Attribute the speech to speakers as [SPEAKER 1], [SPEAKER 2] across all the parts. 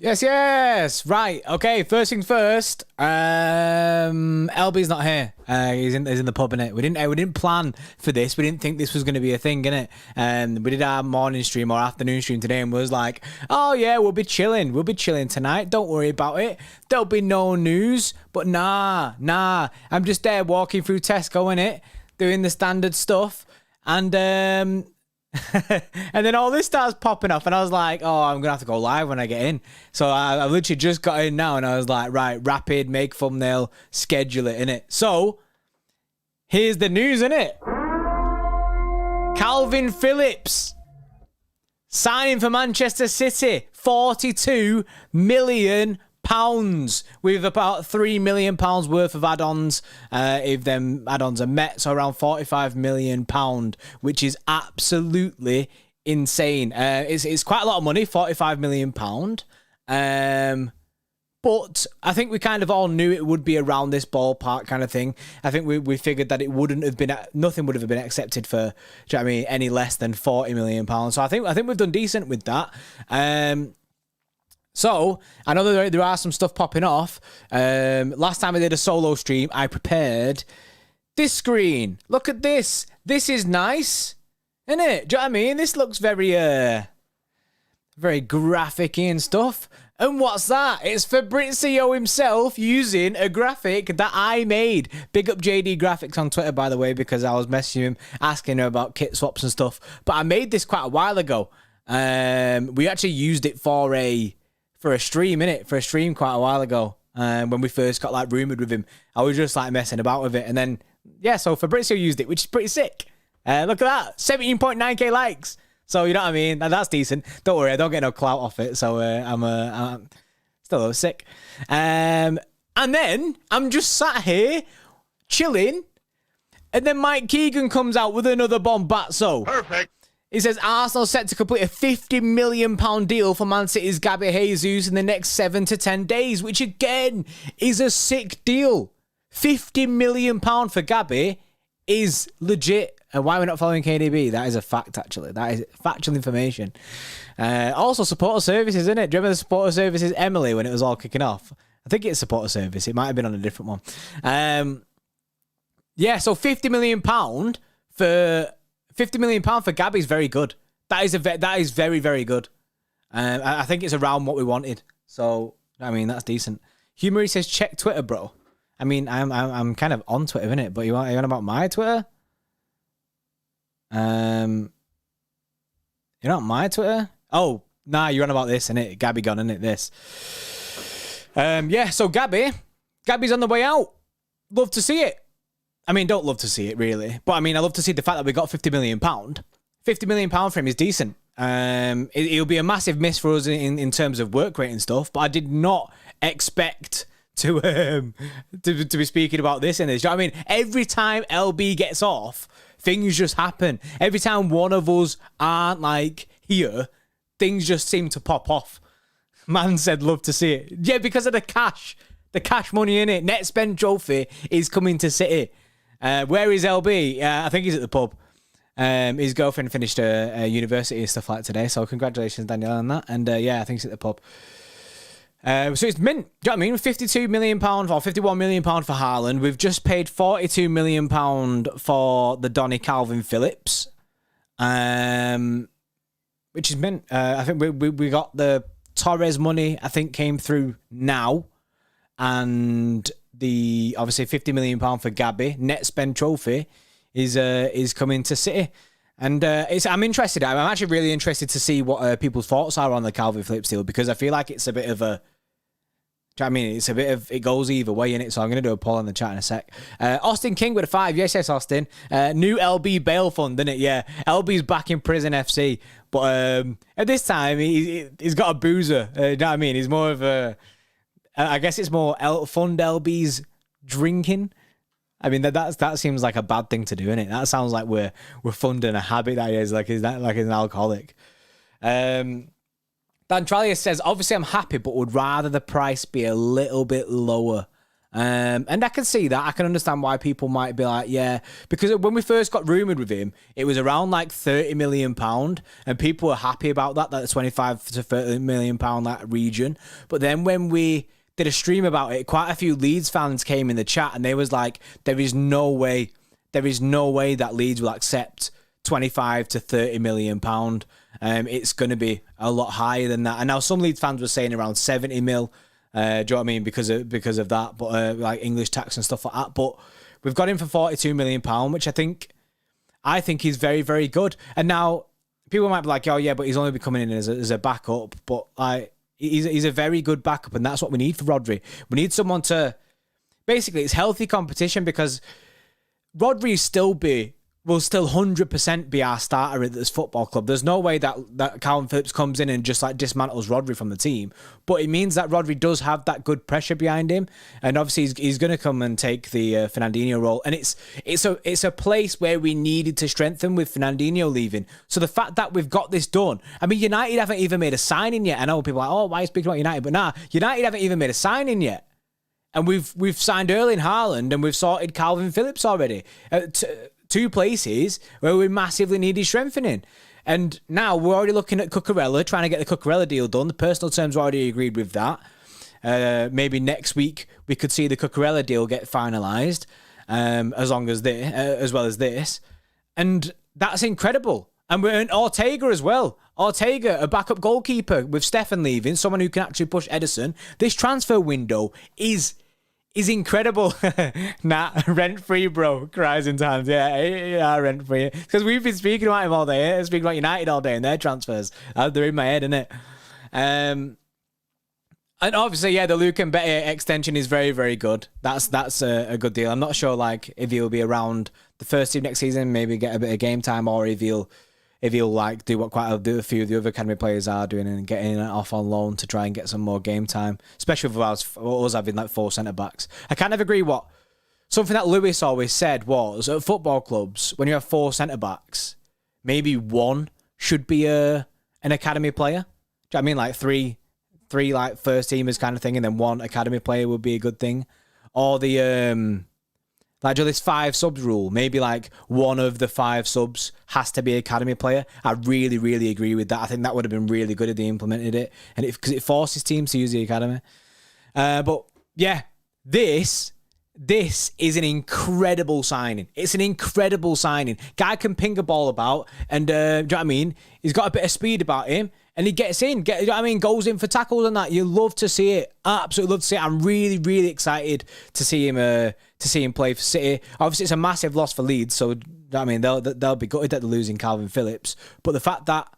[SPEAKER 1] Yes, yes. Right. Okay. First things first. Elby's not here. He's in the pub, innit? We didn't plan for this. We didn't think this was going to be a thing, innit? We did our morning stream or afternoon stream today, and was like, oh yeah, we'll be chilling. We'll be chilling tonight. Don't worry about it. There'll be no news. But nah. I'm just there walking through Tesco, innit? Doing the standard stuff, and and then all this starts popping off, and I was like, oh, I'm gonna have to go live when I get in. So I literally just got in now, and I was like, right, rapid, make thumbnail, schedule it, innit? So here's the news, innit? Kalvin Phillips signing for Manchester City, £42 million, with about £3 million worth of add-ons, if them add-ons are met, so around £45 million, which is absolutely insane. It's quite a lot of money, £45 million. But I think we kind of all knew it would be around this ballpark kind of thing. I think we figured that it wouldn't have been, nothing would have been accepted for, do you know what I mean, any less than £40 million. So I think we've done decent with that. So, I know there are some stuff popping off. Last time I did a solo stream, I prepared this screen. Look at this. This is nice, isn't it? Do you know what I mean? This looks very, very graphic-y and stuff. And what's that? It's Fabrizio himself using a graphic that I made. Big up JD Graphics on Twitter, by the way, because I was messaging him, asking him about kit swaps and stuff. But I made this quite a while ago. We actually used it for a stream, innit? For a stream quite a while ago. When we first got like rumoured with him. I was just like messing about with it. And then, yeah, so Fabrizio used it, which is pretty sick. Look at that. 17.9k likes. So, you know what I mean? That's decent. Don't worry, I don't get no clout off it. So, I'm still sick. And then, I'm just sat here, chilling. And then Mike Keegan comes out with another bombazzo. Perfect. He says Arsenal set to complete a £50 million deal for Man City's Gabby Jesus in the next 7 to 10 days, which again is a sick deal. £50 million for Gabby is legit. And why we're not following KDB? That is a fact, actually. That is factual information. Also, supporter services, isn't it? Do you remember the supporter services Emily when it was all kicking off? I think it's supporter service. It might have been on a different one. Yeah, so £50 million for £50 million for Gabby is very good. That is very, very good. I think it's around what we wanted. So, I mean, that's decent. Humory says, check Twitter, bro. I mean, I'm kind of on Twitter, innit? But you want about my Twitter? You're not my Twitter? Oh, nah, you're on about this, innit? Gabby gone, innit? This. Yeah, so Gabby's on the way out. Love to see it. I mean, don't love to see it, really. But, I mean, I love to see the fact that we got £50 million. £50 million for him is decent. It'll be a massive miss for us in terms of work rate and stuff, but I did not expect to be speaking about this in this. You know what I mean? Every time LB gets off, things just happen. Every time one of us aren't, like, here, things just seem to pop off. Man said, love to see it. Yeah, because of the cash. The cash money in it. Net spend trophy is coming to City. Where is LB? I think he's at the pub. His girlfriend finished university and stuff like today, so congratulations, Danielle, on that. And yeah, I think he's at the pub. So it's mint. Do you know what I mean? £52 million or £51 million for Haaland. We've just paid £42 million for the Donny Kalvin Phillips, which is mint. I think we got the Torres money, I think, came through now. And the obviously £50 million for Gabby net spend trophy is coming to City, and I'm interested. I'm actually really interested to see what people's thoughts are on the Kalvin Phillips deal, because I feel like it's a bit of a, Do you know what I mean? It's a bit of, it goes either way in it. So I'm going to do a poll in the chat in a sec. Austin King with a 5. Yes, Austin. New LB bail fund, isn't it? Yeah. LB's back in prison FC. But at this time, he's got a boozer. Do you know what I mean? He's more of a, I guess it's more fund LB's drinking. I mean, that seems like a bad thing to do, innit? That sounds like we're funding a habit that he is, like he's an alcoholic. Dan Tralier says, obviously I'm happy, but would rather the price be a little bit lower. And I can see that. I can understand why people might be like, yeah, because when we first got rumoured with him, it was around like £30 million, and people were happy about that 25 to £30 million that region. But then when we did a stream about it, quite a few Leeds fans came in the chat and they was like, there is no way that Leeds will accept 25 to £30 million. It's going to be a lot higher than that. And now some Leeds fans were saying around 70 mil. Do you know what I mean? Because of that, but like English tax and stuff like that. But we've got him for £42 million, which I think is very, very good. And now people might be like, oh yeah, but he's only be coming in as a backup. But like, he's a very good backup, and that's what we need for Rodri. We need someone to, basically, it's healthy competition, because Rodri will still 100% be our starter at this football club. There's no way that Kalvin Phillips comes in and just like dismantles Rodri from the team. But it means that Rodri does have that good pressure behind him, and obviously he's going to come and take the Fernandinho role. And it's a place where we needed to strengthen with Fernandinho leaving. So the fact that we've got this done, I mean, United haven't even made a signing yet. I know people are like, oh, why are you speaking about United? But nah, United haven't even made a signing yet. And we've signed Erling Haaland, and we've sorted Kalvin Phillips already. Two places where we massively needed strengthening. And now we're already looking at Cucurella, trying to get the Cucurella deal done. The personal terms are already agreed with that. Maybe next week we could see the Cucurella deal get finalised, as well as this. And that's incredible. And we're in Ortega as well. Ortega, a backup goalkeeper with Stefan leaving, someone who can actually push Ederson. This transfer window is incredible. Nah, rent-free, bro, cries in times. Yeah, rent-free. Because we've been speaking about him all day, speaking about United all day and their transfers. They're in my head, innit? And obviously, yeah, the Luke and Betty extension is very, very good. That's a good deal. I'm not sure, like, if he'll be around the first team next season, maybe get a bit of game time, or if he'll like do what a few of the other academy players are doing and getting it off on loan to try and get some more game time, especially with us having like 4 centre backs. I kind of agree. Something that Lewis always said was, at football clubs, when you have 4 centre backs, maybe one should be an academy player. Do you know what I mean? Like three like first teamers kind of thing, and then one academy player would be a good thing. Or the like this 5 subs rule. Maybe like one of the 5 subs has to be an academy player. I really, really agree with that. I think that would have been really good if they implemented it, and because it forces teams to use the academy. But yeah, this is an incredible signing. It's an incredible signing. Guy can ping a ball about, and do you know what I mean? He's got a bit of speed about him, and he gets in. You know what I mean? Goes in for tackles and that. You love to see it. Absolutely love to see it. I'm really, really excited to see him play for City. Obviously, it's a massive loss for Leeds, so you know what I mean, they'll be gutted that they're losing Kalvin Phillips. But the fact that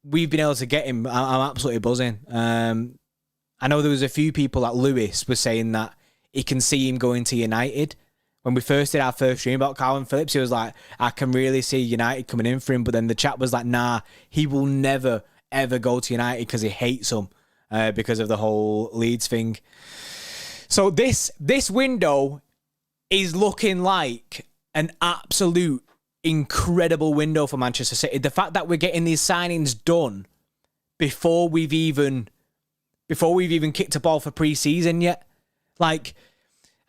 [SPEAKER 1] we've been able to get him, I'm absolutely buzzing. I know there was a few people like Lewis was saying that he can see him going to United. When we first did our first stream about Kalvin Phillips, he was like, I can really see United coming in for him. But then the chat was like, nah, he will never, ever go to United because he hates them because of the whole Leeds thing. So this window is looking like an absolute incredible window for Manchester City. The fact that we're getting these signings done before we've even kicked a ball for pre-season yet. Like,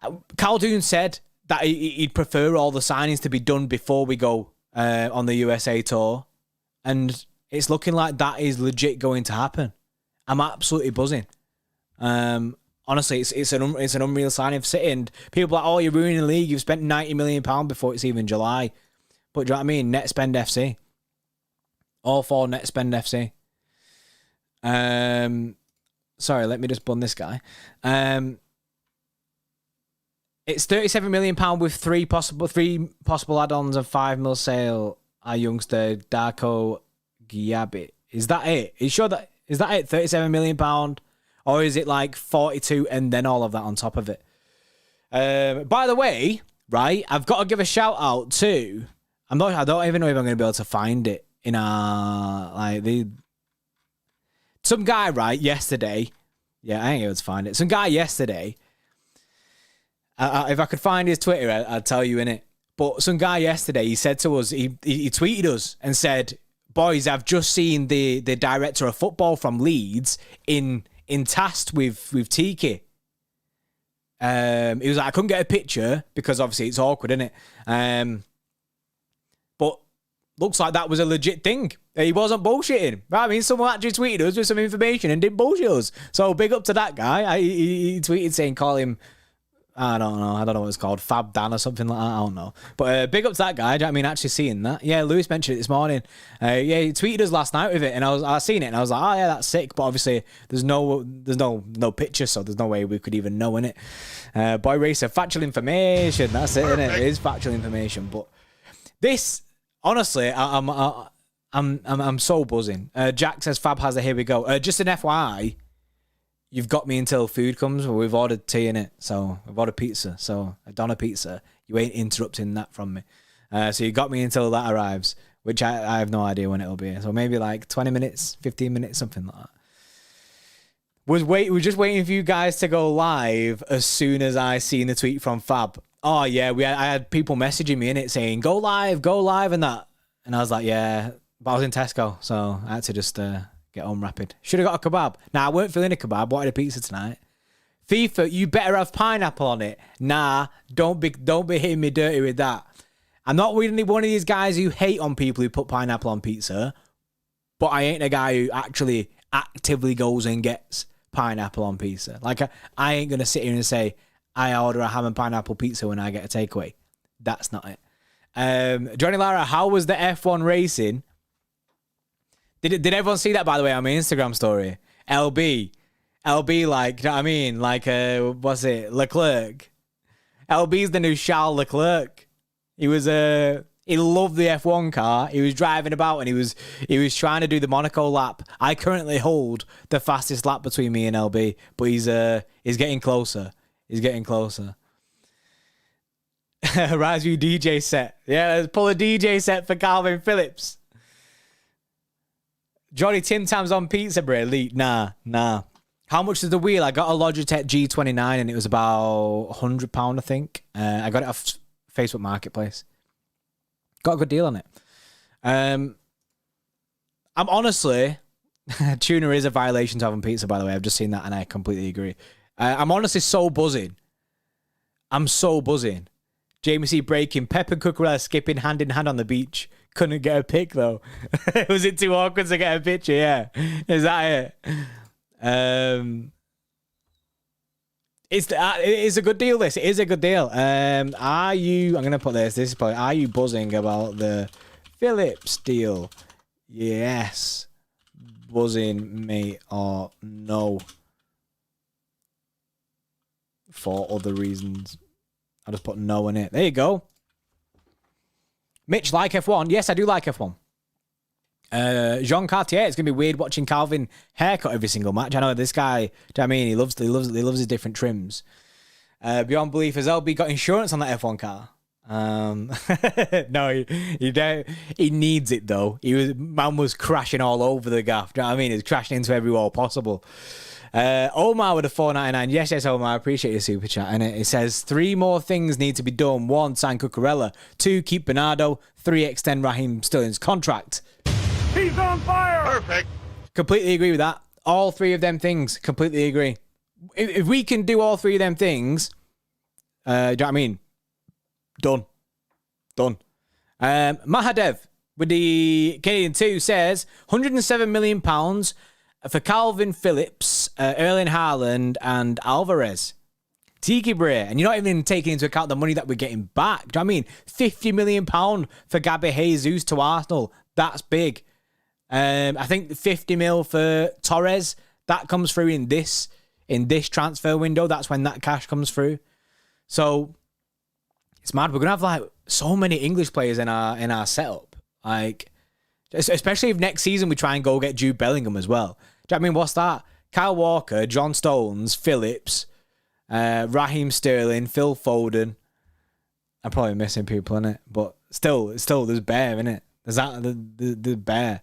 [SPEAKER 1] Khaldoon said that he'd prefer all the signings to be done before we go on the USA tour. And it's looking like that is legit going to happen. I'm absolutely buzzing. Honestly, it's an unreal signing for City. And people are like, oh, you're ruining the league. You've spent £90 million before it's even July. But do you know what I mean? Net spend FC. All for net spend FC. Sorry, let me just bun this guy. It's £37 million with three possible add-ons and £5 million sale. Our youngster Darko Giabit. Is that it? Are you sure that is that it? £37 million. Or is it like 42 and then all of that on top of it? By the way, right, I've got to give a shout out to, I don't even know if I'm going to be able to find it in our, some guy, right, yesterday. Yeah, I ain't able to find it. Some guy yesterday, if I could find his Twitter, I'd tell you in it. But some guy yesterday, he said to us, he tweeted us and said, boys, I've just seen the director of football from Leeds in tasked with Tiki. He was like, I couldn't get a picture because obviously it's awkward, isn't it? But looks like that was a legit thing. He wasn't bullshitting. I mean, someone actually tweeted us with some information and didn't bullshit us. So big up to that guy. He tweeted saying, call him, I don't know what it's called, Fab Dan or something like that. I don't know. But big up to that guy. I mean, actually seeing that. Yeah, Lewis mentioned it this morning. Yeah, he tweeted us last night with it, and I seen it, and I was like, oh yeah, that's sick. But obviously, there's no picture, so there's no way we could even know in it. Boy Racer, factual information. That's it, isn't it? It is factual information. But this, honestly, I'm so buzzing. Jack says Fab has a here we go. Just an FYI. You've got me until food comes. Well, we've ordered tea in it, so we've ordered pizza. So a Donna pizza. You ain't interrupting that from me. So you got me until that arrives, which I have no idea when it'll be. So maybe like 20 minutes, 15 minutes, something like that. We're just waiting for you guys to go live as soon as I seen the tweet from Fab. Oh yeah, I had people messaging me in it saying go live, and that, and I was like, yeah, but I was in Tesco, so I had to just get home rapid. Should have got a kebab. Nah, I weren't feeling a kebab. Wanted a pizza tonight. FIFA, you better have pineapple on it. Nah, don't be hitting me dirty with that. I'm not really one of these guys who hate on people who put pineapple on pizza, but I ain't a guy who actually actively goes and gets pineapple on pizza. Like, I ain't going to sit here and say, I order a ham and pineapple pizza when I get a takeaway. That's not it. Johnny Lara, how was the F1 racing? Did everyone see that, by the way, on my Instagram story? Elby, like, you know what I mean? Like, what's it? Leclerc. Elby's the new Charles Leclerc. He loved the F1 car. He was driving about and he was trying to do the Monaco lap. I currently hold the fastest lap between me and LB, but he's getting closer. He's getting closer. Rise you DJ set. Yeah, let's pull a DJ set for Kalvin Phillips. Johnny Tim Tams on pizza, bro. Elite. Nah. How much is the wheel? I got a Logitech G29 and it was about £100, I think. I got it off Facebook Marketplace. Got a good deal on it. I'm honestly, tuna is a violation to having pizza, by the way. I've just seen that and I completely agree. I'm honestly so buzzing. I'm so buzzing. Jamie C breaking, Pep and Cucurella skipping hand in hand on the beach. Couldn't get a pic though. Was it too awkward to get a picture? Yeah. Is that it? It's a good deal, this. It is a good deal. Are you, I'm going to put this is probably, are you buzzing about the Phillips deal? Yes. Buzzing, mate, or no? For other reasons. I'll just put no in it. There you go. Mitch, like F1. Yes, I do like F1. Jean Cartier, it's going to be weird watching Kalvin haircut every single match. I know this guy, do you know what I mean? He loves his different trims. Beyond belief, has Elby got insurance on that F1 car? No, he needs it though. Man was crashing all over the gaff. Do you know what I mean? He's crashing into every wall possible. Omar with a $4.99. Yes, Omar, I appreciate your super chat. And it says 3 more things need to be done. 1, sign Cucurella. 2, keep Bernardo. 3, extend Raheem Sterling's contract.
[SPEAKER 2] He's on fire. Perfect.
[SPEAKER 1] Completely agree with that. All 3 of them things. Completely agree. If we can do all 3 of them things, do you know what I mean? Done. Mahadev with the Canadian 2 says £107 million for Kalvin Phillips, Erling Haaland, and Alvarez. Tiki Bray. And you're not even taking into account the money that we're getting back. Do you know what I mean? £50 million for Gabby Jesus to Arsenal. That's big. I think 50 mil for Torres. That comes through in this transfer window. That's when that cash comes through. So it's mad. We're gonna have like so many English players in our setup. Like, especially if next season we try and go get Jude Bellingham as well. Do you know what I mean? What's that? Kyle Walker, John Stones, Phillips, Raheem Sterling, Phil Foden. I'm probably missing people in it, but still, there's Bear in it. There's that the Bear.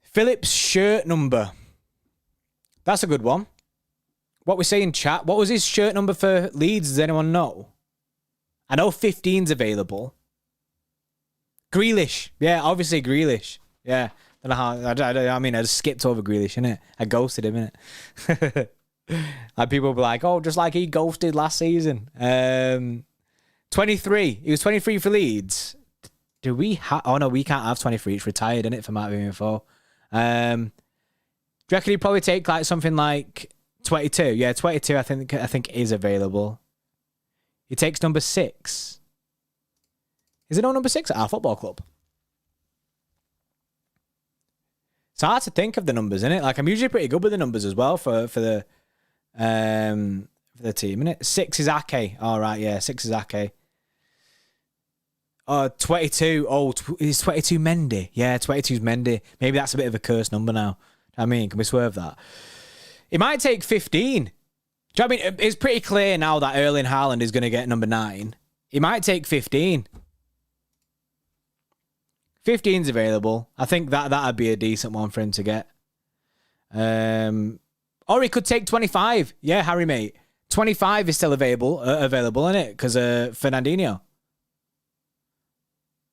[SPEAKER 1] Phillips' shirt number. That's a good one. What we say in chat. What was his shirt number for Leeds? Does anyone know? I know 15's available. Grealish. Yeah, obviously Grealish. Yeah. I don't know how. I mean, I just skipped over Grealish, innit? I ghosted him, innit? Like people be like, oh, just like he ghosted last season. 23. He was 23 for Leeds. Do we have... Oh, no, we can't have 23. It's retired, innit, for Mark Info. Do you reckon he'd probably take like something like 22? Yeah, 22 I think is available. He takes number 6. Is there no number 6 at our football club? It's hard to think of the numbers, isn't it? Like, I'm usually pretty good with the numbers as well for the team, innit? 6 is Ake. All right, yeah, 6 is Ake. 22. Oh, is 22 Mendy? Yeah, 22's Mendy. Maybe that's a bit of a cursed number now. I mean, can we swerve that? It might take 15. Do you know what I mean? It's pretty clear now that Erling Haaland is going to get number 9. It might take 15. 15's available. I think that'd be a decent one for him to get. Or he could take 25. Yeah, Harry, mate. 25 is still available, isn't it? Because Fernandinho.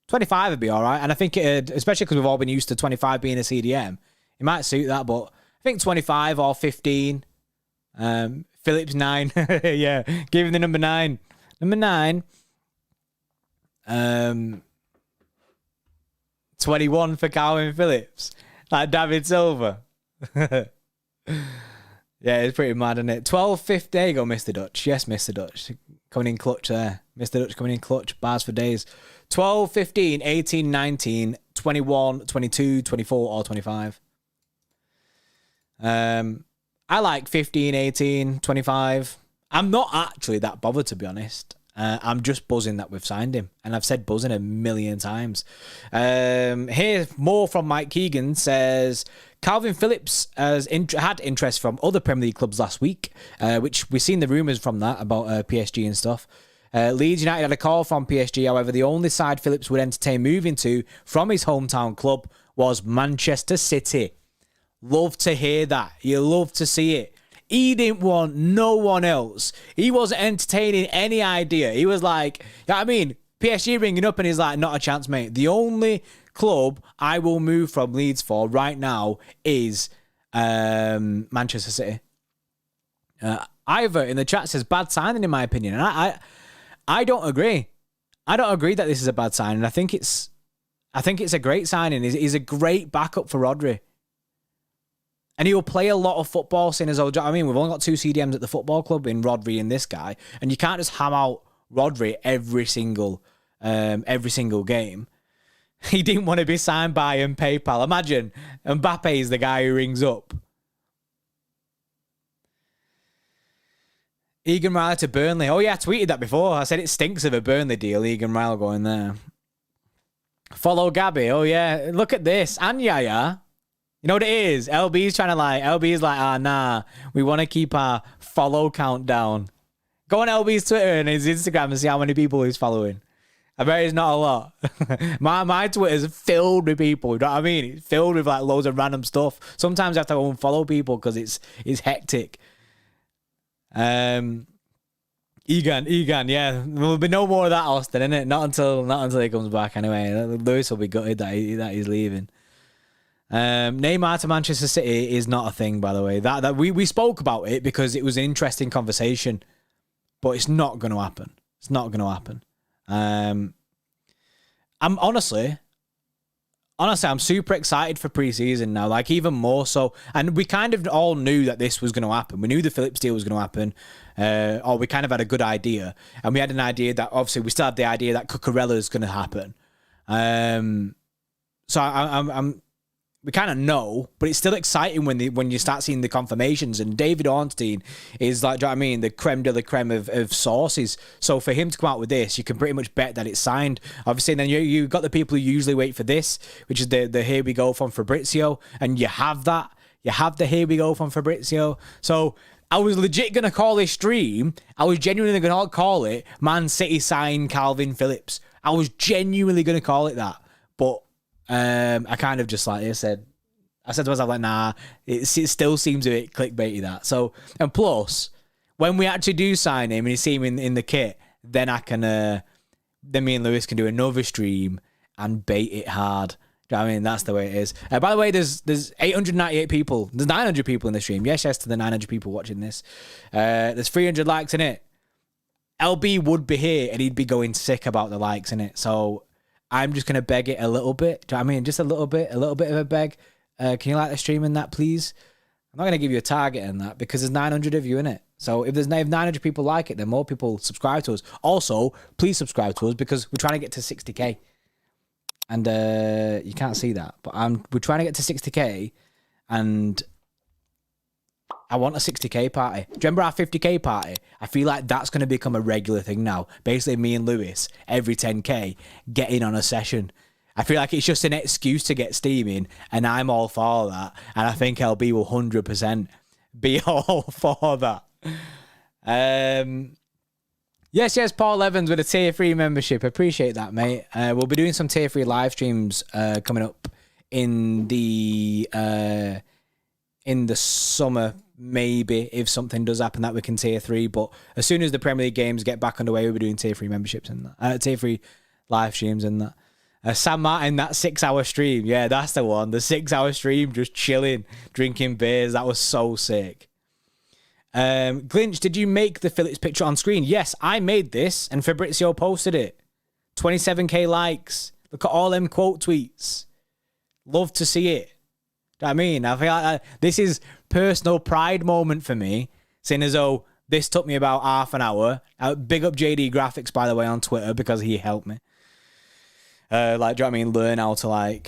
[SPEAKER 1] 25 would be all right. And I think, especially because we've all been used to 25 being a CDM, it might suit that. But I think 25 or 15. Phillips 9. Yeah, give him the number 9. Number 9. 21 for Kalvin Phillips. Like David Silva. Yeah, it's pretty mad, isn't it? 12, 15. There you go, Mr. Dutch. Yes, Mr. Dutch. Coming in clutch there. Mr. Dutch coming in clutch. Bars for days. 12, 15, 18, 19, 21, 22, 24, or 25. I like 15, 18, 25. I'm not actually that bothered, to be honest. I'm just buzzing that we've signed him. And I've said buzzing a million times. Here, more from Mike Keegan says, Kalvin Phillips has had interest from other Premier League clubs last week, which we've seen the rumours from that about PSG and stuff. Leeds United had a call from PSG. However, the only side Phillips would entertain moving to from his hometown club was Manchester City. Love to hear that. You love to see it. He didn't want no one else. He wasn't entertaining any idea. He was like, you know what I mean? PSG ringing up and he's like, not a chance, mate. The only club I will move from Leeds for right now is Manchester City. Ivor in the chat says, bad signing in my opinion. And I don't agree. I don't agree that this is a bad signing. I think it's a great signing. He's a great backup for Rodri. And he'll play a lot of football, seeing as though, I mean, we've only got 2 CDMs at the football club in Rodri and this guy, and you can't just ham out Rodri every single game. He didn't want to be signed by PayPal. Imagine Mbappe is the guy who rings up. Egan Riley to Burnley. Oh yeah, I tweeted that before. I said it stinks of a Burnley deal. Egan Riley going there. Follow Gabby. Oh yeah, look at this. And Yaya. You know what it is? LB's like, nah, we want to keep our follow count down. Go on LB's Twitter and his Instagram and see how many people he's following. I bet it's not a lot. my Twitter's filled with people. You know what I mean? It's filled with like loads of random stuff. Sometimes I have to unfollow people because it's hectic. Egan, yeah. There'll be no more of that, Austin, innit? Not until he comes back anyway. Lewis will be gutted that he's leaving. Neymar to Manchester City is not a thing, by the way. That we spoke about it because it was an interesting conversation, but it's not going to happen. It's not going to happen. I'm honestly, I'm super excited for pre-season now, like even more so. And we kind of all knew that this was going to happen. We knew the Phillips deal was going to happen, or we kind of had a good idea, and we had an idea that obviously we still had the idea that Cucurella is going to happen. So we kind of know, but it's still exciting when you start seeing the confirmations. And David Ornstein is like, do you know what I mean, the creme de la creme of sources. So for him to come out with this, you can pretty much bet that it's signed. Obviously, and then you got the people who usually wait for this, which is the here we go from Fabrizio, and you have that. You have the here we go from Fabrizio. So I was legit going to call this stream. I was genuinely going to call it Man City sign Kalvin Phillips. I was genuinely going to call it that. But I kind of just like I said to myself, like, nah, it still seems a bit clickbaity that. So, and plus, when we actually do sign him and you see him in the kit, then I can, then me and Lewis can do another stream and bait it hard. Do you know what I mean? That's the way it is. By the way, there's 898 people. There's 900 people in the stream. Yes to the 900 people watching this. There's 300 likes in it. Elby would be here and he'd be going sick about the likes in it. So I'm just going to beg it a little bit. Do you know what I mean? Just a little bit of a beg. Can you like the stream in that, please? I'm not going to give you a target in that because there's 900 of you in it. So if 900 people like it, then more people subscribe to us. Also, please subscribe to us because we're trying to get to 60k. And you can't see that, but we're trying to get to 60k, and I want a 60k party. Do you remember our 50k party? I feel like that's going to become a regular thing now. Basically, me and Lewis, every 10k, getting on a session. I feel like it's just an excuse to get steaming, and I'm all for that. And I think LB will 100% be all for that. Yes, Paul Evans with a tier 3 membership. Appreciate that, mate. We'll be doing some tier 3 live streams coming up in the summer, maybe, if something does happen that we can tier 3. But as soon as the Premier League games get back underway, we'll be doing tier 3 memberships and that. Tier 3 live streams and that. Sam Martin, that 6-hour stream. Yeah, that's the one. The 6-hour stream, just chilling, drinking beers. That was so sick. Glinch, did you make the Phillips picture on screen? Yes, I made this and Fabrizio posted it. 27k likes. Look at all them quote tweets. Love to see it. Do you know what I mean? I feel like this is personal pride moment for me, seeing as though this took me about half an hour. Big up JD Graphics, by the way, on Twitter because he helped me. Do you know what I mean? Learn how to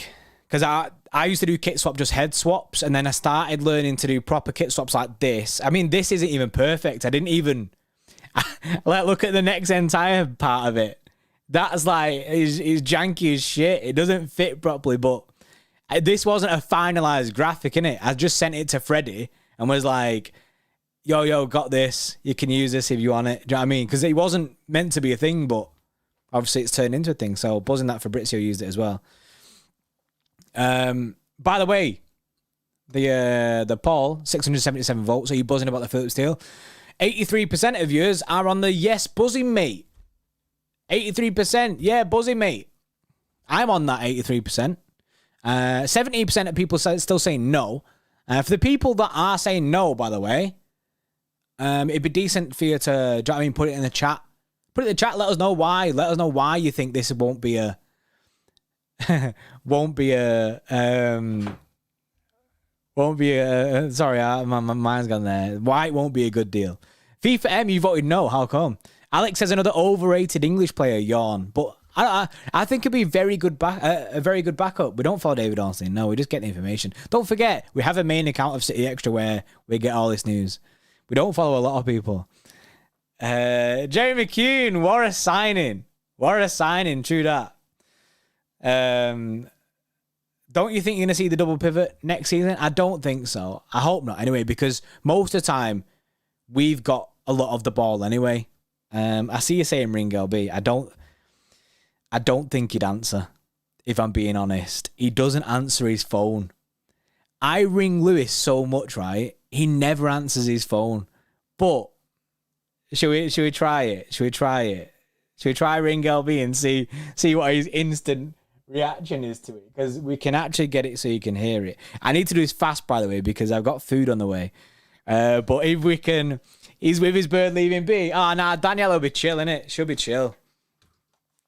[SPEAKER 1] because I used to do kit swap, just head swaps, and then I started learning to do proper kit swaps like this. I mean, this isn't even perfect. I didn't even look at the next entire part of it. That's is janky as shit. It doesn't fit properly, but this wasn't a finalized graphic, innit? I just sent it to Freddie and was like, yo, got this. You can use this if you want it. Do you know what I mean? Because it wasn't meant to be a thing, but obviously it's turned into a thing. So buzzing that Fabrizio used it as well. By the way, the poll, 677 votes. Are you buzzing about the Phillips deal? 83% of viewers are on the yes buzzing, mate. 83%. Yeah, buzzing, mate. I'm on that 83%. 70% of people still saying no. For the people that are saying no, by the way, it'd be decent for you to, do you know what I mean, put it in the chat. Put it in the chat. Let us know why. Let us know why you think this won't be a sorry, my mind's gone there. Why it won't be a good deal? FIFA M, you voted no. How come? Alex says another overrated English player. Yawn. But I think it'd be a very good backup. We don't follow David Ornstein. No, we just get the information. Don't forget, we have a main account of City Extra where we get all this news. We don't follow a lot of people. Jerry McCune, what a signing. True that. Don't you think you're going to see the double pivot next season? I don't think so. I hope not anyway, because most of the time we've got a lot of the ball anyway. I see you saying ring LB. I don't think he'd answer, if I'm being honest. He doesn't answer his phone. I ring Lewis so much, right? He never answers his phone. But should we try it? Should we try ring LB and see what his instant reaction is to it? Because we can actually get it so you can hear it. I need to do this fast, by the way, because I've got food on the way. But if we can, he's with his bird leaving B. Oh, nah, Danielle will be chill, innit? She'll be chill.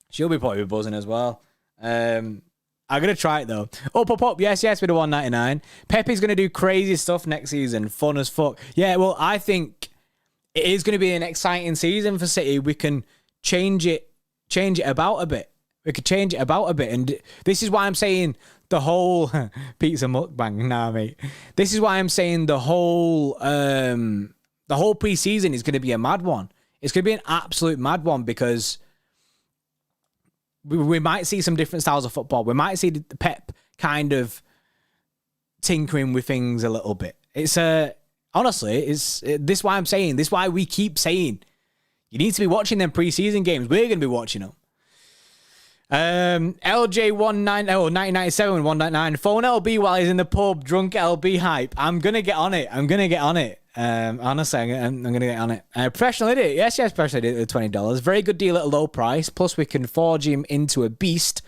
[SPEAKER 1] She'll be probably buzzing as well. I'm going to try it, though. Up. Yes, with the 199. Pepe's going to do crazy stuff next season. Fun as fuck. Yeah, well, I think it is going to be an exciting season for City. We can change it about a bit. And this is why I'm saying the whole pizza mukbang. Nah, mate. This is why I'm saying the whole preseason is going to be a mad one. It's going to be an absolute mad one because we might see some different styles of football. We might see the Pep kind of tinkering with things a little bit. It's honestly, this is why I'm saying, this is why we keep saying, you need to be watching them preseason games. We're going to be watching them. LJ 1997 199. Phone LB while he's in the pub. Drunk LB hype. I'm gonna get on it. Honestly, I'm gonna get on it. Professional idiot. Yes, professional idiot with $20. Very good deal at a low price. Plus, we can forge him into a beast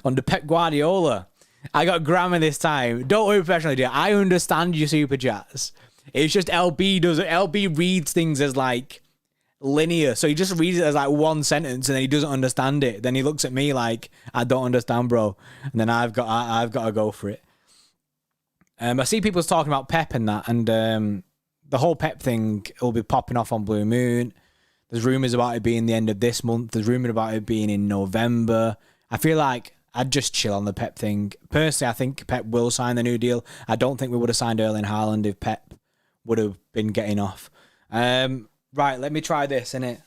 [SPEAKER 1] under Pep Guardiola. I got grammar this time. Don't worry, professional idiot. I understand your super chats. It's just LB does it. LB reads things as like linear, so he just reads it as like one sentence and then he doesn't understand it. Then he looks at me like, I don't understand, bro, and then I've got to go for it. I see people talking about Pep and that, and the whole Pep thing will be popping off on Blue Moon. There's rumors about it being the end of this month. There's rumor about it being in November. I feel like I'd just chill on the Pep thing. Personally, I think Pep will sign the new deal. I don't think we would have signed Erling Haaland if Pep would have been getting off. Right, let me try this, innit?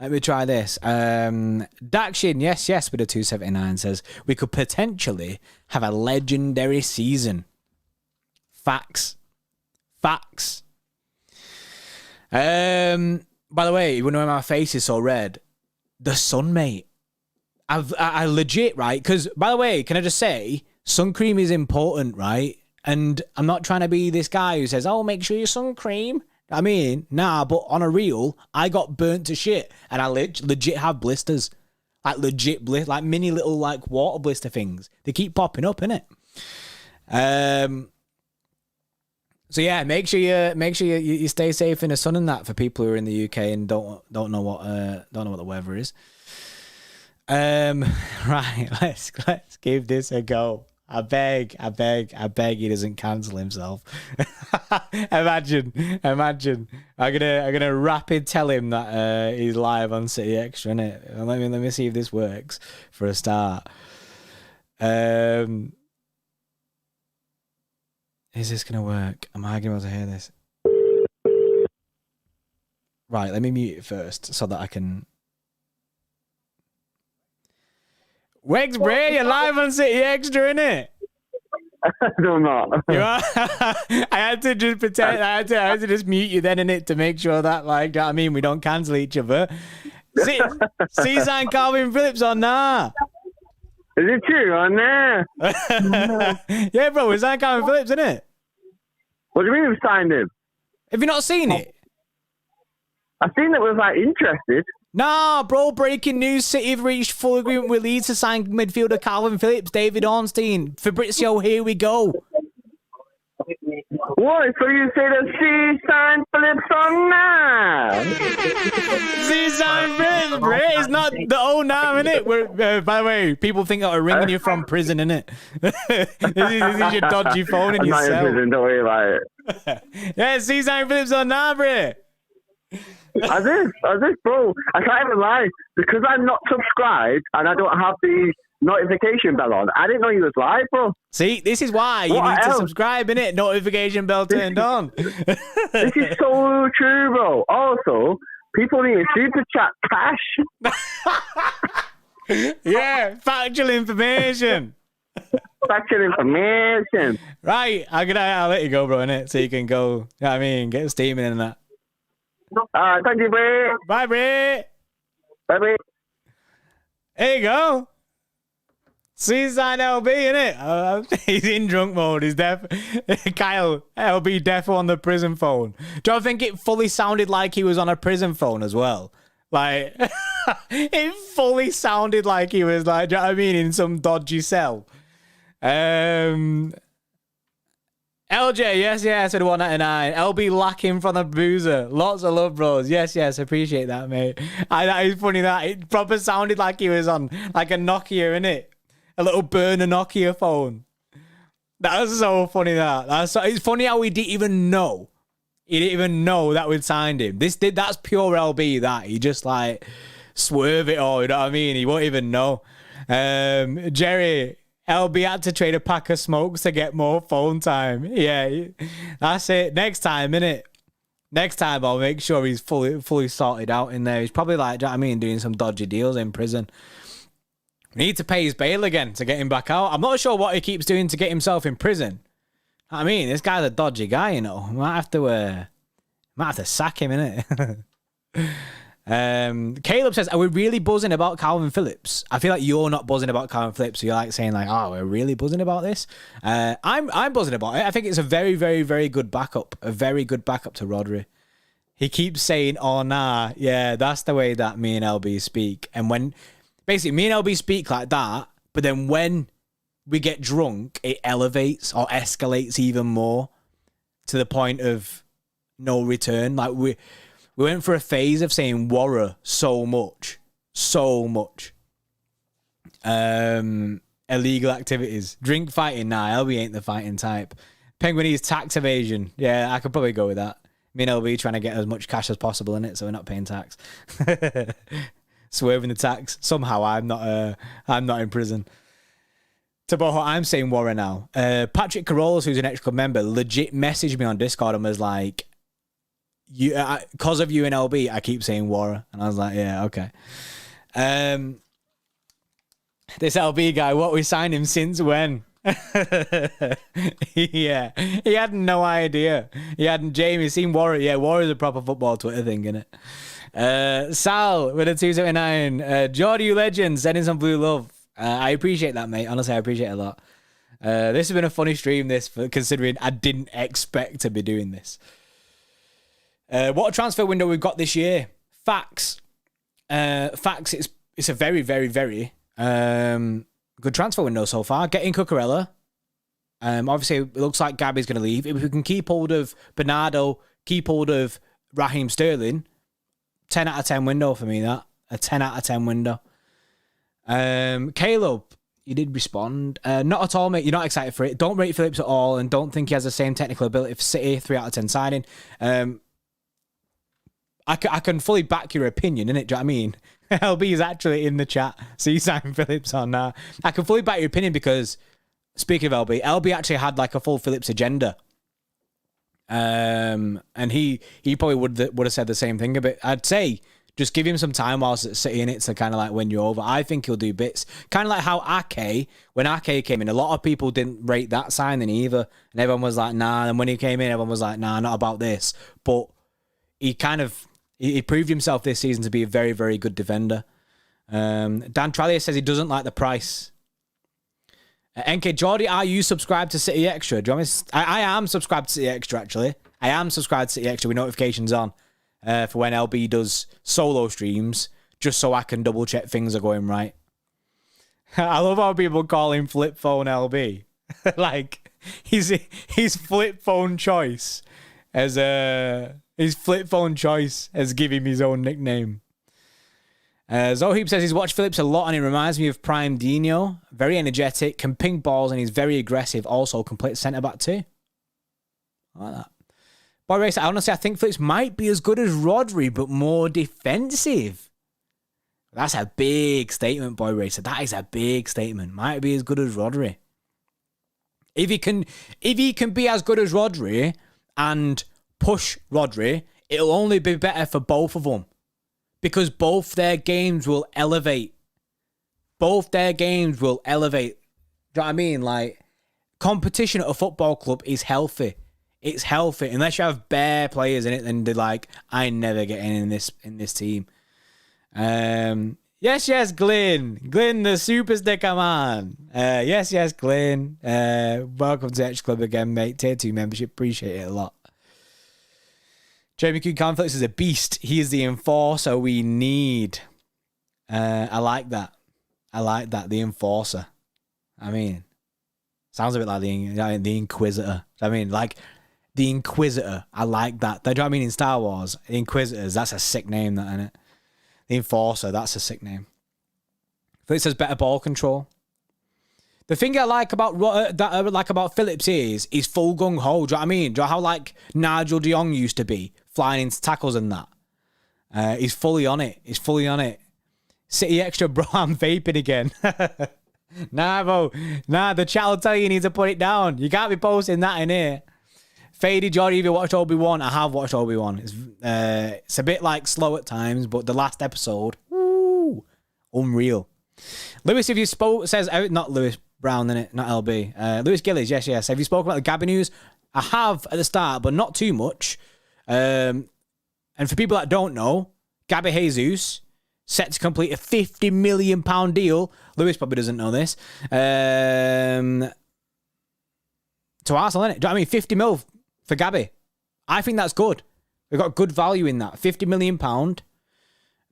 [SPEAKER 1] Let me try this. Dakshin, yes, with a 279 says, we could potentially have a legendary season. Facts. By the way, you wonder why my face is so red? The sun, mate. I legit, right? Because, by the way, can I just say, sun cream is important, right? And I'm not trying to be this guy who says, oh, make sure you sun cream. I mean, nah, but on a reel, I got burnt to shit, and I legit have blisters, like legit like mini little like water blister things. They keep popping up, innit? So yeah, make sure you stay safe in the sun and that for people who are in the UK and don't know what the weather is. Right, let's give this a go. I beg he doesn't cancel himself. Imagine. I'm gonna rapid tell him that he's live on City Extra, innit? Let me see if this works for a start. Is this gonna work? Am I gonna be able to hear this? Right, let me mute it first so that I can. Wegs Bray, you're live on City Extra, innit?
[SPEAKER 3] No, not.
[SPEAKER 1] You are? I had to just pretend. I had to just mute you then, innit, to make sure that, like, you know what I mean, we don't cancel each other. See sign Kalvin Phillips on there.
[SPEAKER 3] Is it true on there?
[SPEAKER 1] Yeah, bro, we signed Kalvin Phillips, innit?
[SPEAKER 3] What do you mean we signed him?
[SPEAKER 1] Have you not seen it?
[SPEAKER 3] I've seen that we was like interested.
[SPEAKER 1] Nah, bro, breaking news. City have reached full agreement with Leeds to sign midfielder Kalvin Phillips, David Ornstein. Fabrizio, here we go.
[SPEAKER 3] What? So you say that she signed Phillips on now?
[SPEAKER 1] She signed Phillips, bro. It's not the old name, innit? By the way, people think that we're ringing you from prison, innit? This is your dodgy phone in
[SPEAKER 3] I'm
[SPEAKER 1] your
[SPEAKER 3] not in
[SPEAKER 1] cell.
[SPEAKER 3] prison, don't worry about it.
[SPEAKER 1] Yeah, she signed Phillips on now, bro.
[SPEAKER 3] As if, bro. I can't even lie. Because I'm not subscribed and I don't have the notification bell on, I didn't know you was live, bro.
[SPEAKER 1] See, this is why you need to subscribe, innit? Notification bell turned on.
[SPEAKER 3] This is so true, bro. Also, people need super chat cash.
[SPEAKER 1] Yeah, factual information.
[SPEAKER 3] Factual information.
[SPEAKER 1] Right, I'll let you go, bro, innit? So you can go, you know what I mean, get steaming in that.
[SPEAKER 3] Thank you, bro.
[SPEAKER 1] Bye, bro.
[SPEAKER 3] Bye, bro.
[SPEAKER 1] There you go. Seaside LB, innit? He's in drunk mode. He's deaf. Kyle, LB defo on the prison phone. Do you think it fully sounded like he was on a prison phone as well? Like, it fully sounded like he was, like, do you know what I mean, in some dodgy cell. LJ, yes, at 199. LB lacking from the boozer. Lots of love, bros. Yes, appreciate that, mate. That is funny that it proper sounded like he was on like a Nokia, innit? A little burner Nokia phone. That was so funny. It's funny how he didn't even know. He didn't even know that we'd signed him. That's pure LB. That he just like swerve it all. You know what I mean? He won't even know. Jerry. LB had to trade a pack of smokes to get more phone time. Yeah, that's it. Next time, innit? Next time, I'll make sure he's fully sorted out in there. He's probably like, do you know what I mean, doing some dodgy deals in prison. We need to pay his bail again to get him back out. I'm not sure what he keeps doing to get himself in prison. I mean, this guy's a dodgy guy, you know. Might have to sack him, innit? Caleb says, are we really buzzing about Kalvin Phillips? I feel like you're not buzzing about Kalvin Phillips. So you're like saying like, oh, we're really buzzing about this. I'm buzzing about it. I think it's a very, very, very good backup. A very good backup to Rodri. He keeps saying, oh, nah. Yeah, that's the way that me and Elby speak. And when basically me and Elby speak like that, but then when we get drunk, it elevates or escalates even more to the point of no return. Like we went for a phase of saying "warra" so much. Illegal activities, drink fighting. Nah, LB ain't the fighting type. Penguinese tax evasion. Yeah, I could probably go with that. Me and LB trying to get as much cash as possible in it, so we're not paying tax. Swerving the tax. Somehow I'm not in prison. Taboho, I'm saying Warren now. Patrick Carolus, who's an ex-club member, legit messaged me on Discord and was like, because of you and LB, I keep saying Warren. And I was like, yeah, okay. This LB guy, what, we signed him since when? Yeah, he had no idea. He hadn't. Jamie seen Warren. Yeah, Warren's a proper football Twitter thing, isn't it? Sal with a 279. Jordy, you legend, sending some blue love. I appreciate that, mate. Honestly, I appreciate it a lot. This has been a funny stream, considering I didn't expect to be doing this. What a transfer window we've got this year. Facts. It's a very, very, very good transfer window so far. Getting Cucurella. Obviously, it looks like Gabby's going to leave. If we can keep hold of Bernardo, keep hold of Raheem Sterling, 10 out of 10 window for me, that. A 10 out of 10 window. Caleb, you did respond. Not at all, mate. You're not excited for it. Don't rate Phillips at all and don't think he has the same technical ability for City. 3 out of 10 signing. I can fully back your opinion, innit? Do you know what I mean? LB is actually in the chat. So you sign Phillips on now. I can fully back your opinion because, speaking of LB actually had like a full Phillips agenda. And he probably would have said the same thing a bit. I'd say just give him some time whilst at City in it to kind of like win you over. I think he'll do bits. Kind of like how Ake, when Ake came in, a lot of people didn't rate that signing either. And everyone was like, nah. And when he came in, everyone was like, nah, not about this. But he proved himself this season to be a very, very good defender. Dan Trallier says he doesn't like the price. NK Jordy, are you subscribed to City Extra? Do you want me I am subscribed to City Extra, actually. I am subscribed to City Extra with notifications on for when LB does solo streams, just so I can double check things are going right. I love how people call him Flip Phone LB. Like, his flip phone choice as his flip phone choice has given him his own nickname. Zoheep says he's watched Phillips a lot and he reminds me of Prime Dino. Very energetic, can ping balls and he's very aggressive. Also, complete centre-back too. I like that. Boy Racer, honestly, I think Phillips might be as good as Rodri, but more defensive. That's a big statement, Boy Racer. That is a big statement. Might be as good as Rodri. If he can be as good as Rodri and push Rodri, it'll only be better for both of them. Because both their games will elevate. Both their games will elevate. Do you know what I mean? Like, competition at a football club is healthy. It's healthy. Unless you have bare players in it, then they're like, I never get in this team. Yes, Glyn. Glyn, the super sticker man. Yes, Glyn. Welcome to Edge Club again, mate. Tier 2 membership. Appreciate it a lot. Jamie Q. Conflicts is a beast. He is the enforcer we need. I like that. The enforcer. I mean, sounds a bit like the Inquisitor. I mean, like, the Inquisitor. I like that. Do you know what I mean? In Star Wars, the Inquisitors, that's a sick name, that, isn't it? The Enforcer, that's a sick name. Phillips has better ball control. The thing I like about Phillips is he's full gung ho. Do you know what I mean? Do you know how like Nigel de Jong used to be, flying into tackles and that? He's fully on it. City Extra, bro. I'm vaping again. Nah, bro. Nah, the chat will tell you need to put it down. You can't be posting that in here. Fadey Jordy, have you watched Obi-Wan? I have watched Obi-Wan. It's a bit like slow at times, but the last episode, woo, unreal. Lewis, if you spoke, says, not Lewis, Brown, innit? Not LB. Lewis Gillies, yes. Have you spoken about the Gabby news? I have at the start, but not too much. And for people that don't know, Gabby Jesus set to complete a £50 million deal. Lewis probably doesn't know this. To Arsenal, innit? Do you know what I mean? 50 mil for Gabby. I think that's good. We've got good value in that. £50 million.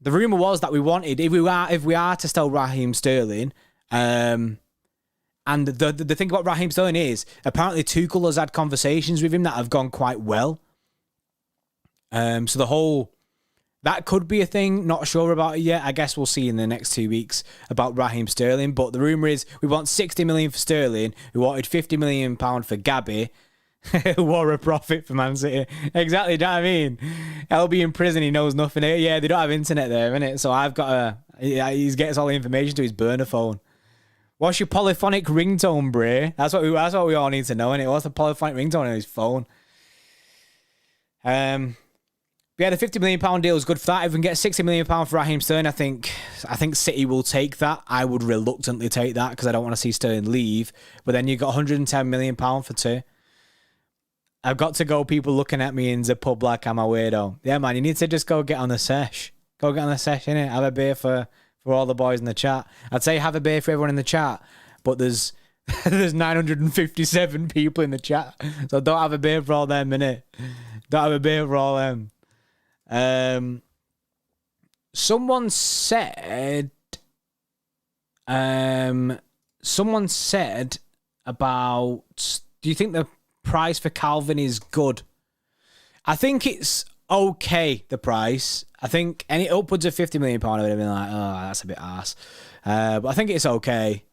[SPEAKER 1] The rumour was that we wanted, if we are to sell Raheem Sterling, and the thing about Raheem Sterling is, apparently Tuchel has had conversations with him that have gone quite well. So that could be a thing. Not sure about it yet. I guess we'll see in the next 2 weeks about Raheem Sterling. But the rumour is we want 60 million for Sterling. We wanted 50 million pound for Gabby. What a profit for Man City. Exactly, you know what I mean? Elby in prison, he knows nothing. Yeah, they don't have internet there, innit? So I've got he gets all the information to his burner phone. What's your polyphonic ringtone, Bray? That's what we all need to know, innit? What's the polyphonic ringtone on his phone? Yeah, the £50 million deal is good for that. If we can get £60 million for Raheem Sterling, I think City will take that. I would reluctantly take that because I don't want to see Sterling leave. But then you've got £110 million for two. I've got to go, people looking at me in the pub like I'm a weirdo. Yeah, man, you need to just go get on the sesh. Go get on the sesh, innit? Have a beer for all the boys in the chat. I'd say have a beer for everyone in the chat, but there's 957 people in the chat. So don't have a beer for all them, innit? Don't have a beer for all them. Someone said about, do you think the price for Kalvin is good? I think it's okay, the price. I think any upwards of £50 million I would have been like, oh, that's a bit arse. But I think it's okay.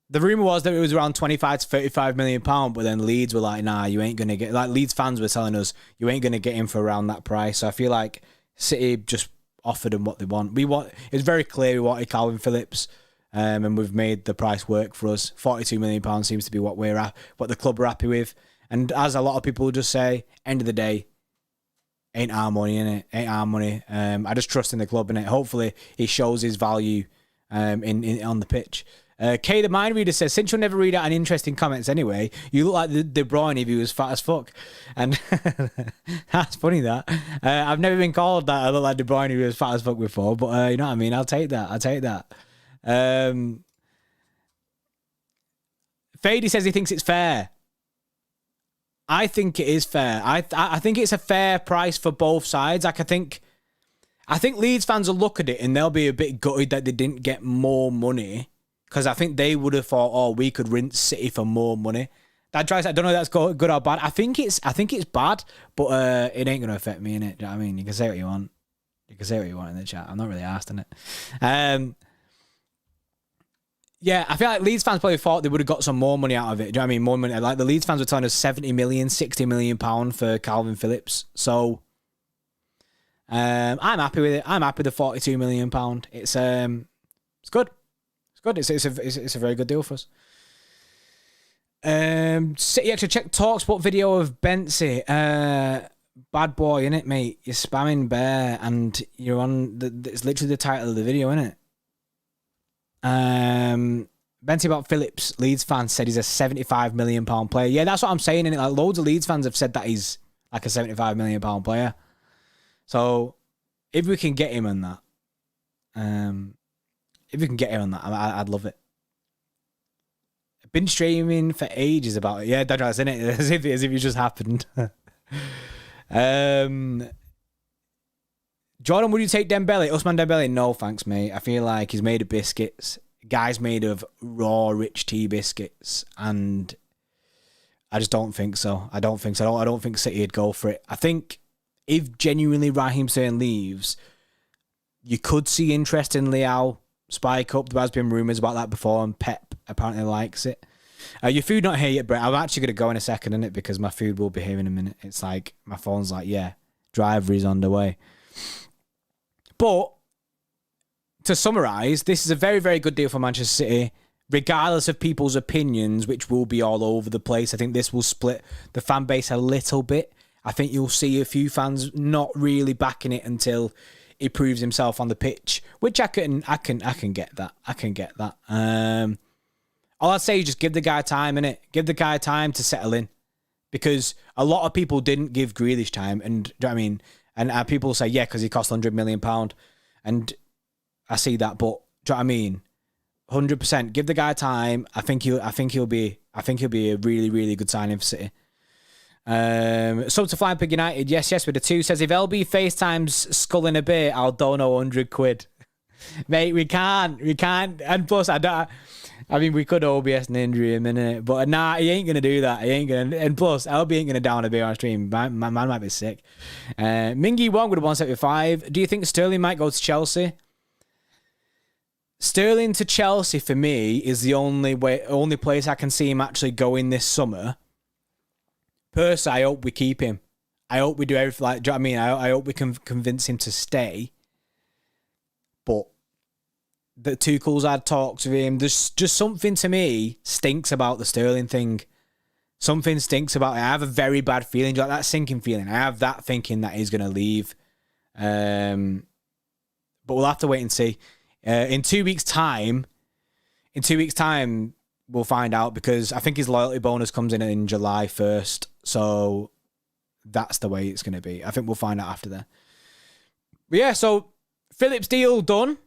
[SPEAKER 1] The rumour was that it was around 25 to 35 million pound, but then Leeds were like, nah, you ain't going to get, like Leeds fans were telling us, you ain't going to get him for around that price. So I feel like City just offered them what they want. It's very clear we wanted Kalvin Phillips, and we've made the price work for us. £42 million seems to be what the club are happy with. And as a lot of people just say, end of the day, ain't our money, innit? Ain't our money. I just trust in the club, innit? Hopefully he shows his value in on the pitch. Kay the Mind Reader says, since you'll never read out any interesting comments anyway, you look like the De Bruyne if he was fat as fuck. And that's funny that. I've never been called that. I look like De Bruyne if he was fat as fuck before, but you know what I mean? I'll take that. Fady says he thinks it's fair. I think it is fair. I think it's a fair price for both sides. Like I think Leeds fans will look at it and they'll be a bit gutted that they didn't get more money, because I think they would have thought, oh, we could rinse City for more money. That drives. I don't know if that's good or bad. I think it's bad, but it ain't gonna affect me, innit? Do you know what I mean? You can say what you want. You can say what you want in the chat. I'm not really asked in it. Yeah, I feel like Leeds fans probably thought they would have got some more money out of it. Do you know what I mean? More money. Like the Leeds fans were telling us 70 million, 60 million pound for Kalvin Phillips. So I'm happy with it. I'm happy with the 42 million pound. It's good. It's good. It's a very good deal for us. City Extra check TalkSport video of Bensi. Bad boy, innit, mate? You're spamming Bear and you're on it's literally the title of the video, innit? Bensi about Phillips, Leeds fans said he's a £75 million player. Yeah, that's what I'm saying, innit? Like loads of Leeds fans have said that he's like a £75 million player. So if we can get him on that, I'd love it. I've been streaming for ages about it. Yeah, that's in it. As if it just happened. Jordan, would you take Dembele? Usman Dembele? No, thanks, mate. I feel like he's made of biscuits. Guy's made of raw, rich tea biscuits, and I just don't think so. I don't think City would go for it. I think if genuinely Raheem Sterling leaves, you could see interest in Leao spike up. There has been rumours about that before, and Pep apparently likes it. Your food not here yet, Brett. I'm actually going to go in a second, innit? Because my food will be here in a minute. It's like, my phone's like, yeah, driver is on the way. But to summarise, this is a very, very good deal for Manchester City, regardless of people's opinions, which will be all over the place. I think this will split the fan base a little bit. I think you'll see a few fans not really backing it until he proves himself on the pitch, which I can get that. All I'd say is just give the guy time, innit? Give the guy time to settle in. Because a lot of people didn't give Grealish time. And do you know what I mean? And people say, yeah, because he cost £100 million. And I see that, but do you know what I mean? 100%. Give the guy time. I think he'll be a really, really good signing for City. Sub to Flying Pig United. Yes, with a 2 says if LB FaceTimes Skull in a bit, I'll dono 100 quid. Mate, we can't. And plus, I mean, we could OBS and injury him, innit? But nah, he ain't gonna do that. He ain't gonna. And plus, LB ain't gonna down a beer on stream. My man might be sick. Mingy Wong with a 175. Do you think Sterling might go to Chelsea? Sterling to Chelsea for me is the only place I can see him actually going this summer. Personally, I hope we keep him. I hope we do everything. Like, do you know what I mean? I hope we can convince him to stay. But the Tuchel's had talks with him. There's just something to me stinks about the Sterling thing. Something stinks about it. I have a very bad feeling, like that sinking feeling. I have that thinking that he's going to leave. But we'll have to wait and see. In 2 weeks' time, we'll find out, because I think his loyalty bonus comes in July 1st. So that's the way it's going to be. I think we'll find out after that. But yeah, so Phillips deal done.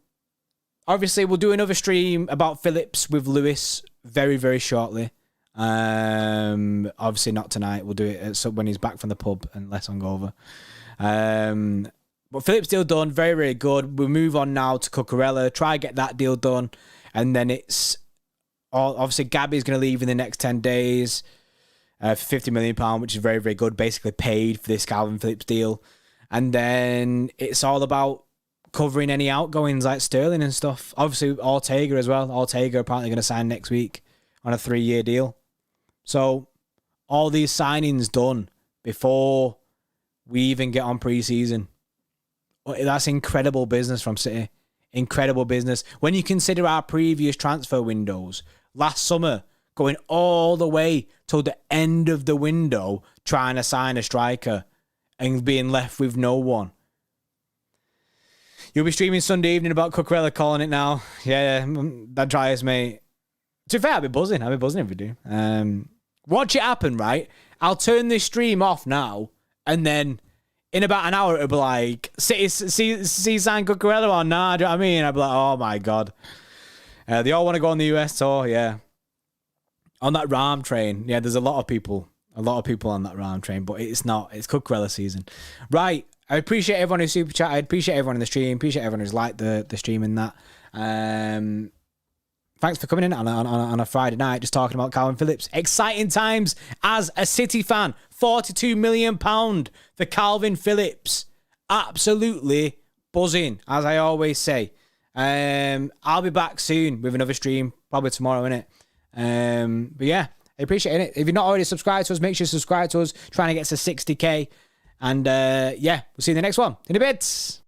[SPEAKER 1] Obviously, we'll do another stream about Phillips with Lewis very, very shortly. Obviously not tonight. We'll do it when he's back from the pub and less hungover. But Phillips deal done. Very, very good. We'll move on now to Cucurella. Try and get that deal done. And then it's obviously Gabby's going to leave in the next 10 days for £50 million, which is very, very good. Basically paid for this Kalvin Phillips deal. And then it's all about covering any outgoings like Sterling and stuff. Obviously, Ortega as well. Ortega apparently going to sign next week on a 3-year deal. So all these signings done before we even get on pre-season. That's incredible business from City. Incredible business. When you consider our previous transfer windows, last summer, going all the way till the end of the window, trying to sign a striker and being left with no one. You'll be streaming Sunday evening about Cucurella, calling it now. Yeah, that drives me. To be fair, I'll be buzzing. if we do. Watch it happen, right? I'll turn this stream off now, and then in about an hour, it'll be like, see sign Cucurella or nah, do you know what I mean? I'll be like, oh my God. They all want to go on the US tour, yeah. On that RAM train, yeah, there's a lot of people on that RAM train, but it's not. It's Cucurella season. Right. I appreciate everyone who's super chat. I appreciate everyone in the stream. Appreciate everyone who's liked the stream and that. Thanks for coming in on a Friday night, just talking about Kalvin Phillips. Exciting times as a City fan. £42 million for Kalvin Phillips. Absolutely buzzing, as I always say. I'll be back soon with another stream, probably tomorrow, innit? But yeah, I appreciate it. If you're not already subscribed to us, make sure you subscribe to us. Trying to get to 60k. And yeah, we'll see you in the next one. In a bit.